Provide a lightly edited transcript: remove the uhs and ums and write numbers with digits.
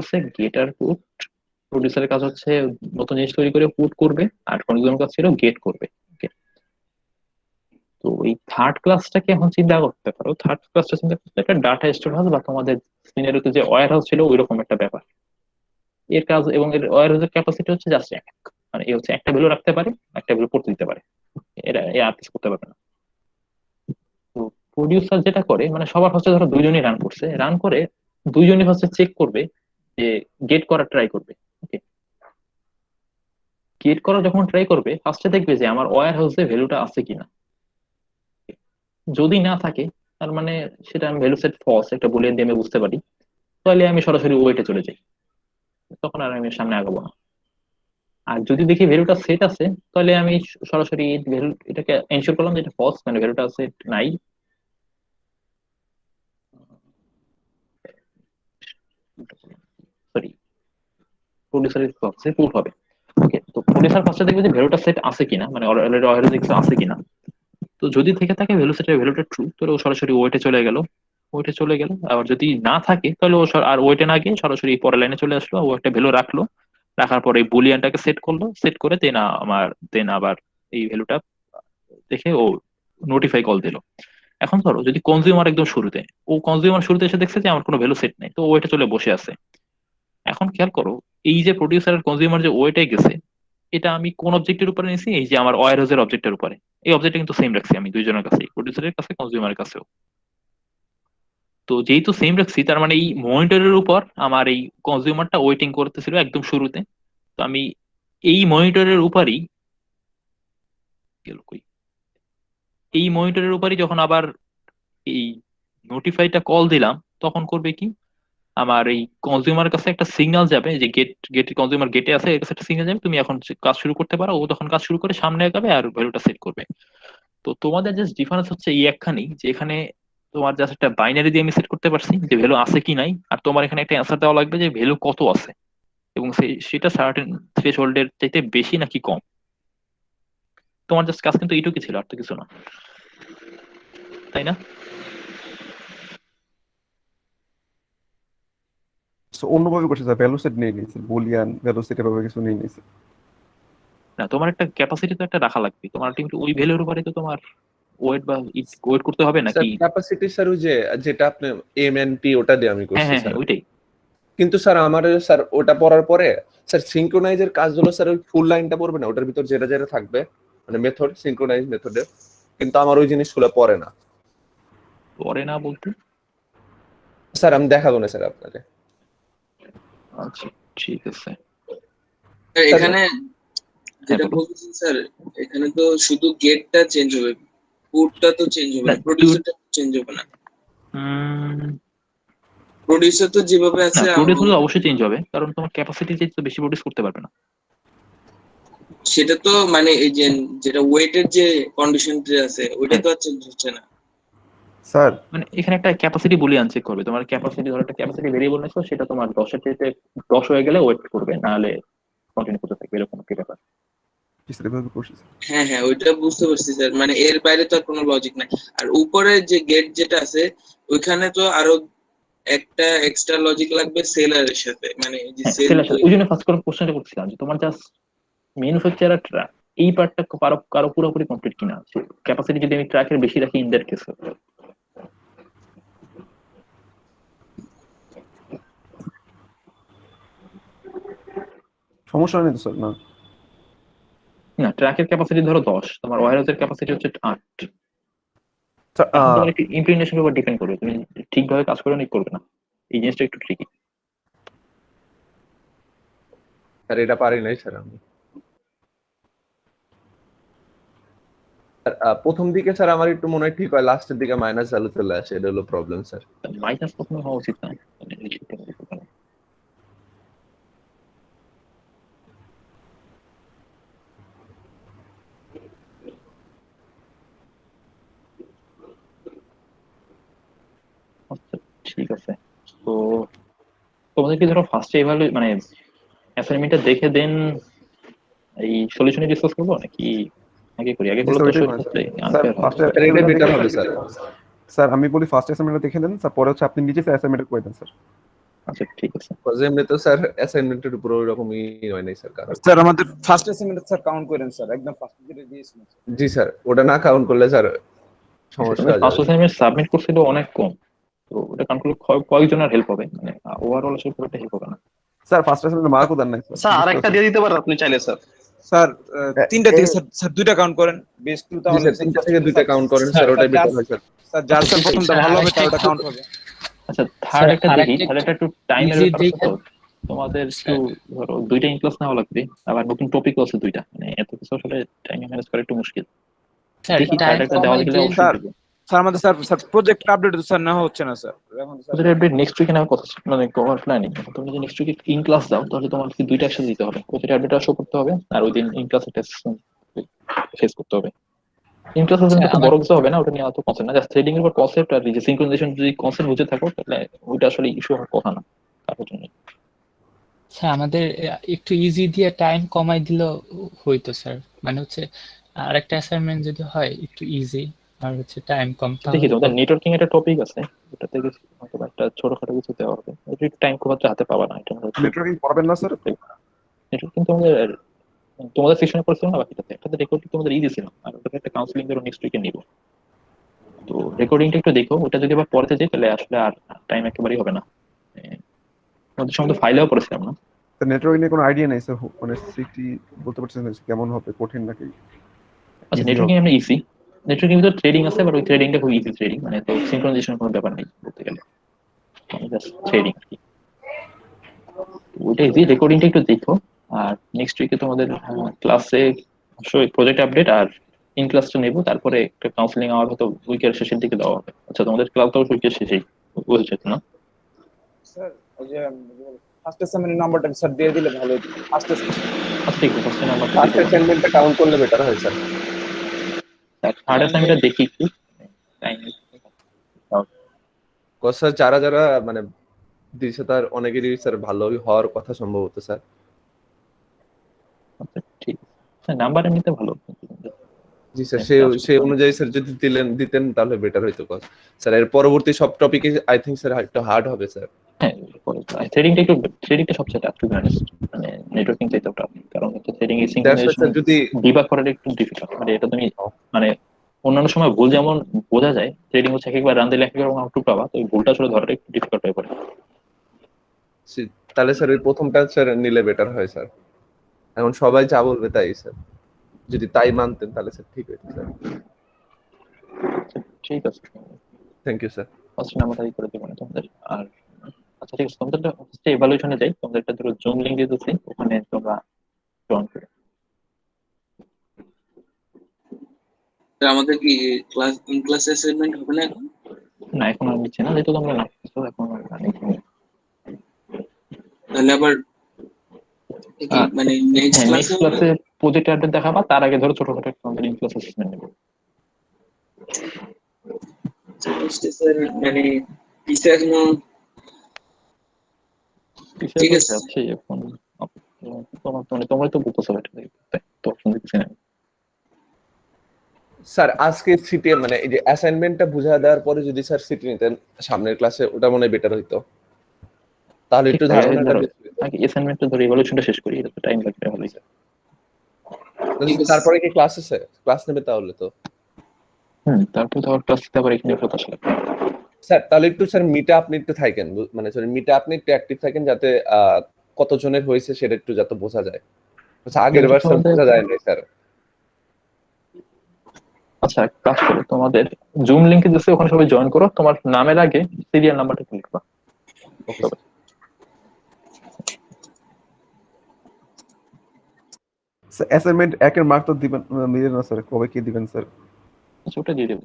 আছে গেট আর পুট। প্রডিউসারের কাজ হচ্ছে নতুন জিনিস তৈরি করে পুট করবে, আর কনজিউমার কাজ ছিল গেট করবে। Okay? তো এই থার্ড ক্লাসটাকে এখন চিন্তা করতে পারো, থার্ড ক্লাসটা চিন্তা করতে একটা ডাটা স্টোর হাউস বা তোমাদের সিনারিওতে যে ওয়্যার হাউস ছিল ওইরকম একটা ব্যাপার। এর কাজ এবং এর ওয়্যার হাউসের ক্যাপাসিটি হচ্ছে জাস্ট এক, মানে এ হচ্ছে একটা ভ্যালু রাখতে পারে, একটা ভ্যালু পড়তে দিতে পারে, এরা এ আর কিছু করতে পারবে না। তো প্রডিউসার যেটা করে, মানে সবার হচ্ছে ধরো দুইজনই রান করছে, রান করে দুইজনই হচ্ছে চেক করবে যে গেট করার ট্রাই করবে। ওকে, গেট করা যখন ট্রাই করবে ফার্স্টে দেখবে যে আমার ওয়্যার হাউসে ভ্যালুটা আছে কিনা। যদি না থাকে, তার মানে সেটা আমি ভ্যালু সেট ফলস একটা বুলিয়ান দিয়ে আমি বুঝতে পারি, তাহলে আমি সরাসরি ওয়েটে চলে যাই, তখন আর আমি সামনে আগাবো না। আর যদি দেখি ভ্যালুটা সেট আছে, তাহলে আমি সরাসরি ভ্যালু এটাকে এনশিওর করলাম যে এটা ফলস, মানে ভ্যালুটা সেট নাই। সরি, প্রডিউসারের ফলসে পুট হবে। ওকে, তো প্রডিউসার ফার্স্টে দেখবে যে ভ্যালুটা সেট আছে কিনা, মানে অলরেডি অলরেডি আছে কিনা। তো যদি থেকে থাকে ভ্যালু সেটের ভ্যালুটা ট্রু, তাহলে ও সরাসরি ওয়েটে চলে গেল। ওয়েটে চলে গেল, আবার যদি না থাকে তাহলে ও আর ওয়েটে না গিয়ে সরাসরি পরের লাইনে চলে আসলো, ও একটা ভ্যালু রাখলো। রাখার পরে এই বুলিয়ানটাকে সেট করলো, সেট করে দেন আবার এই ভ্যালুটা দেখে ও নোটিফাই কল দিল। এখন ধরো যদি কনজিউমার একদম শুরুতে, ও কনজিউমার শুরুতে এসে দেখছে যে আমার কোনো ভ্যালু সেট নেই, তো ওয়েটে চলে বসে আছে। এখন খেয়াল করো, এই যে প্রডিউসার আর কনজিউমার যে ওয়েটে গেছে, এটা আমি কোন অবজেক্টের উপরে নিয়েছি, এই যে আমার ওয়্যারহাউসের অবজেক্টের উপরে। এই অবজেক্টটা কিন্তু সেম রাখছি আমি দুইজনের কাছে, প্রডিউসারের কাছে কনজিউমারের কাছেও। তো যেহেতু সেম রাখছি, তার মানে এই মনিটরের উপর আমার এই কনজিউমারটা ওয়েটিং করতেছিল একদম শুরুতে। তো আমি এই মনিটরের উপরই গেল কই, এই মনিটরের উপরই যখন আবার এই নোটিফাইটা কল দিলাম, তখন করবে কি, আমার এই কনজিউমার কাছে একটা সিগন্যাল যাবে যে গেট কনজিউমার গেটে আছে, এর কাছে একটা সিগন্যাল যাবে, তুমি এখন কাজ শুরু করতে পারো। ও তখন কাজ শুরু করে সামনে আগাবে আর ভ্যালুটা সেট করবে। তো তোমাদের জাস্ট ডিফারেন্স হচ্ছে এই একখানি, যে এখানে তোমার জাস্ট একটা বাইনারি দিয়ে আমি সেট করতে পারছি যে ভ্যালু আছে কি নাই, আর তোমার এখানে একটা অ্যান্সার দেওয়া লাগবে যে ভ্যালু কত আছে, এবং সেটা সার্টেন থ্রেশহোল্ডের চাইতে বেশি নাকি কম। তোমার জাস্ট কাজ কিন্তু এইটুকু ছিল, আর তো কিছু না, তাই না? So, অন্যভাবে করছে স্যার, ভ্যালু সেট নিয়ে নিয়েছে, বুলিয়ান ভ্যালু সেট এভাবে কিছু নিয়ে নিয়েছে। না, তোমার একটা ক্যাপাসিটি তো একটা রাখা লাগবে, তোমার কিন্তু ওই ভ্যালুর উপরে তো তোমার ওয়েট বা ওয়েট করতে হবে স্যার নাকি। ক্যাপাসিটি স্যার ওই যে যেটা আপনি এমএনপি ওটা দিয়ে আমি হ্যাঁ করছি হ্যাঁ স্যার। হ্যাঁ, ওইটাই। কিন্তু স্যার আমার স্যার ওটা পড়ার পরে স্যার সিনক্রোনাইজের কাজগুলো স্যার ওই ফুল লাইনটা পড়বে না, ওটার ভিতর যেটা যেটা থাকবে মানে মেথড সিনক্রোনাইজ মেথডে, কিন্তু আমার ওই জিনিসগুলো পড়ে না পরে না বলতে? স্যার। আমি দেখাবো না স্যার আপনাকে আচ্ছা, ঠিক আছে। স্যার। এখানে হ্যাঁ যেটা বলো। বলতেছেন স্যার, এখানে তো শুধু গেটটা চেঞ্জ হবে, পুটটা তো চেঞ্জ হবে না না, প্রডিউসারটা চেঞ্জ হবে না। উম, প্রডিউসার তো যেভাবে না, আছে প্রডিউস হলে অবশ্যই চেঞ্জ হবে, কারণ তোমার ক্যাপাসিটি যেহেতু বেশি প্রডিউস করতে পারবে না। সেটা তো মানে এই যে যেটা ওয়েটের যে কন্ডিশনটা আছে ওইটা হ্যাঁ, তো আর চেঞ্জ হচ্ছে না। স্যার মানে এখানে একটা ক্যাপাসিটি বুলিয়ান চেক করবে, তোমার ক্যাপাসিটি ধরো একটা ক্যাপাসিটি ভেরিয়েবল নিচ্ছ, সেটা তোমার 10-এর চাইতে 10 হয়ে গেলে ওয়েট করবে, নাহলে কন্টিনিউ করতে থাকবে, এরকম একটা ব্যাপার। এভাবে করছে স্যার। হ্যাঁ হ্যাঁ, ওইটা বুঝতে পারছি স্যার, মানে এর বাইরে তো আর কোনো লজিক নাই। আর উপরে যে গেট যেটা আছে ওইখানে তো আরো একটা এক্সট্রা লজিক লাগবে সেলারের সাথে, মানে এই যে হ্যাঁ, সেল সেল আসে, ওই জন্য ফার্স্ট করে কোশ্চেনটা করছিলাম যে তোমার জাস্ট ম্যানুফ্যাকচারার এই পার্টটা কারো কারো পুরোপুরি কমপ্লিট কিনা, ক্যাপাসিটি যদি আমি ট্রাকের বেশি রাখি ইন দ্যাট কেস। সমস্যা নেই তো স্যার, না না, ট্রাকের ক্যাপাসিটি ধরো 10, তোমার ওয়্যারহাউসের ক্যাপাসিটি হচ্ছে 8। স্যার। এখন তোমার একটু ইমপ্লিমেন্টেশনের উপর ডিপেন্ড করবে, তুমি ঠিকভাবে কাজ করে নাকি করবে না, এই জিনিসটা একটু ট্রিকি। স্যার এটা পারি নাই স্যার আমি। স্যার, প্রথম দিকে স্যার আমার একটু মনে হয় ঠিক হয়, লাস্টের দিকে মাইনাস ভ্যালু চলে আসে, এটা হলো প্রবলেম স্যার। মাইনাস কখনো হওয়া উচিত না। আচ্ছা, ঠিক আছে। তো তোমাদের কি ধরো ফার্স্টে এভাবে মানে অ্যাসাইনমেন্টটা দেখে দেন এই সলিউশনে ডিসকাস করবো, নাকি আগে করি? আগে জি করলে স্যার, তো ওইটাই করেন স্যার। স্যার আনফেয়ার হবে। ফার্স্ট স্যার এটা বেটার হবে স্যার। স্যার আমি বলি ফার্স্ট অ্যাসাইনমেন্টটা দেখে দেন স্যার, পরে হচ্ছে আপনি নিজে অ্যাসাইনমেন্টটা করে দেন স্যার। আচ্ছা ঠিক আছে। Because এমনি তো স্যার অ্যাসাইনমেন্টের উপর ওইরকমই হয় নাই স্যার কারণ। স্যার আমাদের ফার্স্ট অ্যাসাইনমেন্ট স্যার কাউন্ট করেন স্যার, একদম ফার্স্ট দিকে দিয়েছিলেন স্যার। জি স্যার, ওটা না কাউন্ট করলে স্যার সমস্যা তুমি হয়ে ফার্স্ট যাবে। অ্যাসাইনমেন্ট সাবমিট করছিল অনেক কম, তো ওটা কাউন্ট করলে কয়েকজনের হেল্প হবে, মানে ওভারঅল আসলে পুরোটা হেল্প হবে না। স্যার ফার্স্ট অ্যাসাইনমেন্ট মার্কও দেন নাই স্যার আরেকটা দিয়ে দিতে পারেন আপনি চাইলে স্যার। স্যার তিনটা এ- থেকে স্যার, স্যার দুইটা কাউন্ট করেন, বেস টু জি তাহলে স্যার, 3টা থেকে 2টা কাউন্ট করেন স্যার, ওটাই বেটার হয় স্যার। স্যার যার স্যার প্রথমটা ভালো হবে তার ওটা কাউন্ট হবে। আচ্ছা থার্ড একটা দেখি, থার্ড একটা একটু টাইমের easy ব্যাপার আছে তো, দেখেন। তোমাদের একটু ধরো দুইটা ইন ক্লাস নেওয়া লাগবে, আবার নতুন টপিকও আছে দুইটা, মানে এত কিছু আসলে টাইম ম্যানেজ করা একটু মুশকিল। স্যার দেখি টাইম থার্ড একটা দেওয়া কমাই গেলে দিয়ে অবশ্যই স্যার, দেবো। স্যার আমাদের sir sir project update sir নেওয়া হচ্ছে না স্যার এখন স্যার। ওদের আপডেট নেক্সট উইকে নেওয়ার কথা ছিল, মানে কভার প্ল্যানিং। তুমি যদি নেক্সট উইকে ইন ক্লাস দাও তাহলে তোমাকে দুইটা একসাথে দিতে হবে, ওদের আপডেট শো করতে হবে আর ওই দিন ইন ক্লাসের টেস্ট ফেস করতে হবে। ইন ক্লাস আচ্ছা, তো আমার বড় কিছু হবে না, ওটা নিয়ে অত কনসেপ্ট না, জাস্ট থ্রেডিং এর উপর কনসেপ্ট আর যে সিনক্রোনাইজেশন যদি কনসেপ্ট বুঝে থাকো তাহলে ওইটা আসলে ইস্যু হওয়ার কথা না তার জন্য। স্যার আমাদের একটু ইজি দিয়ে টাইম কমাই দিলেও হইতো স্যার, মানে হচ্ছে আরেকটা অ্যাসাইনমেন্ট যদি হয় একটু ইজি আর হচ্ছে টাইম কম দেখি তাহলে তোমাদের নেটওয়ার্কিং একটা টপিক আছে, ওটা থেকে হয়তো বা একটা ছোটখাটো কিছু দেওয়া হবে, ওটা একটু টাইম খুব একটা হাতে পাবা না, এটা নেটওয়ার্কিং পড়াবেন না স্যার? নেটওয়ার্কিং তোমাদের তোমাদের সেকশনে পড়ছিল না, বাকিটাতে একটাতে রেকর্ডিং তোমাদের ইজি ছিল, আর ওটাতে একটা কাউন্সিলিং ধরো নেক্সট উইকে নিব। তো রেকর্ডিংটা একটু দেখো, ওটা যদি আবার পড়তে যাই তাহলে আসলে আর টাইম একেবারেই হবে না। তোমাদের সঙ্গে ফাইলেও পড়েছিলাম না। নেটওয়ার্কিং নিয়ে কোনো আইডিয়া নেই স্যার, মানে সিটি বলতে পারছেন না কেমন হবে, কঠিন নাকি? আচ্ছা Easy নেটওয়ার্কিং আমরা ইজি, নেটওয়ার্কিং ভিতরে ট্রেডিং আছে, বাট ওই ট্রেডিংটা খুব ইজি ট্রেডিং, মানে তো সিনক্রোনাইজেশনের কোনো ব্যাপার নেই বলতে গেলে, জাস্ট ট্রেডিং আর কি। ওইটা ইজি, রেকর্ডিংটা একটু দেখো। আর নেক্সট উইকে তোমাদের ক্লাসে অবশ্যই প্রজেক্ট আপডেট আর ইন ক্লাসটা নেবো, তারপরে একটা কাউন্সিলিং আমার হয়তো উইকের শেষের দিকে দেওয়া হবে। আচ্ছা তোমাদের ক্লাসটাও উইকের শেষেই বুঝেছো না? স্যার ওই যে ফার্স্ট অ্যাসাইনমেন্টের নাম্বারটা স্যার দিয়ে দিলে ভালো হতো। ফার্স্ট আচ্ছা ঠিক আছে, ফার্স্ট নাম্বার ফার্স্ট অ্যাসাইনমেন্টটা কাউন্ট করলে বেটার হয় স্যার। থার্ড অ্যাসাইনমেন্টটা দেখি একটু টাইম। স্যার যারা যারা মানে দিছে তার অনেকেরই স্যার ভালোই হওয়ার কথা সম্ভবত স্যার। আচ্ছা ঠিক আছে, নাম্বার এমনিতে ভালো। জি স্যার, সেই অনুযায়ী স্যার যদি দিতেন তাহলে বেটার হইতো স্যার। এর পরবর্তী সব টপিকে আই থিংক স্যার একটু হার্ড হবে স্যার। হ্যাঁ থ্রেডিংটা সবচেয়ে টাফ টু বি অনেস্ট, মানে নেটওয়ার্কিং চাইতেও টাফ, কারণ হচ্ছে থ্রেডিং এর সিনক্রোনাইজেশন যদি ডিবাগ করাটা একটু ডিফিকাল্ট, মানে এটা তুমি মানে অন্যান্য সময় ভুল যেমন বোঝা যায়, ট্রেডিং হচ্ছে একবার রান দিলে একবার আউটপুট পাবা, তো এই ভুলটা আসলে ধরাটা একটু ডিফিকাল্ট হয়ে পড়ে। তাহলে স্যার ওই প্রথমটা স্যার নিলে বেটার হয় স্যার। এখন সবাই যা বলবে তাই স্যার, যদি তাই মানতেন তাহলে স্যার ঠিক হইতো স্যার। ঠিক আছে, থ্যাংক ইউ স্যার। ফার্স্ট নাম্বারটাই করে দেবো না তোমাদের। আর আচ্ছা ঠিক আছে, তোমাদের ফার্স্টে এভালুয়েশনে যাই, তোমাদের একটা ধরো জুম লিংক দিয়ে দিচ্ছি, ওখানে তোমরা জয়েন করো। আমাদের কি ক্লাস ইন ক্লাস অ্যাসাইনমেন্ট হবে না এখন? না এখন আর নিচ্ছে না, যেহেতু তোমরা নাচছো এখন আর নিচ্ছে না। তাহলে আবার মানে নেক্সট হ্যাঁ ক্লাসে নেক্সট ক্লাসে প্রজেক্ট আপডেট দেখাবা, তার আগে ধরো ছোটখাটো একটা আমাদের ইন ক্লাস অ্যাসেসমেন্ট নেবো। স্যার মানে টিচার নো ঠিক আছে। যাচ্ছে এখন তোমরা তো বুঝতেছো এটা, তো অপশন দিচ্ছি না। স্যার আজকে সিটি মানে এই যে অ্যাসাইনমেন্টটা বুঝা দেওয়ার পরে যদি স্যার সিটি নিতেন সামনের ক্লাসে, ওটা মনে হয় বেটার হইতো, তাহলে একটু ঠিক আছে, ধারণাটা ধরো বেশি হইতো। আগে অ্যাসাইনমেন্টটা ধরে ইভালুয়েশনটা শেষ করি, এটা তো টাইম লাগবে ভালোই। ঠিক আছে। তারপরে কি ক্লাস আছে, ক্লাস নেবে তাহলে তো তারপর তো ক্লাস দিতে আবার এখানে ফেরত আসলে। স্যার তাহলে একটু স্যার মিটে আপনি একটু থাকেন, মানে স্যার মিটে আপনি একটু অ্যাক্টিভ থাকেন, যাতে কতজনের হয়েছে সেটা একটু যাতে বোঝা যায়। আচ্ছা আগের বার স্যার বোঝা যায় না স্যার। আচ্ছা এক কাজ করো, তোমাদের জুম লিংকে দিচ্ছে ওখানে সবাই জয়েন করো, তোমার নামের আগে সিরিয়াল নাম্বারটা লিখবা। ওকে স্যার অ্যাসাইনমেন্ট 1 এর মার্ক তো দিবেন মিলেন না স্যার, কবে কি দিবেন স্যার? আচ্ছা ওটা দিয়ে দেবো।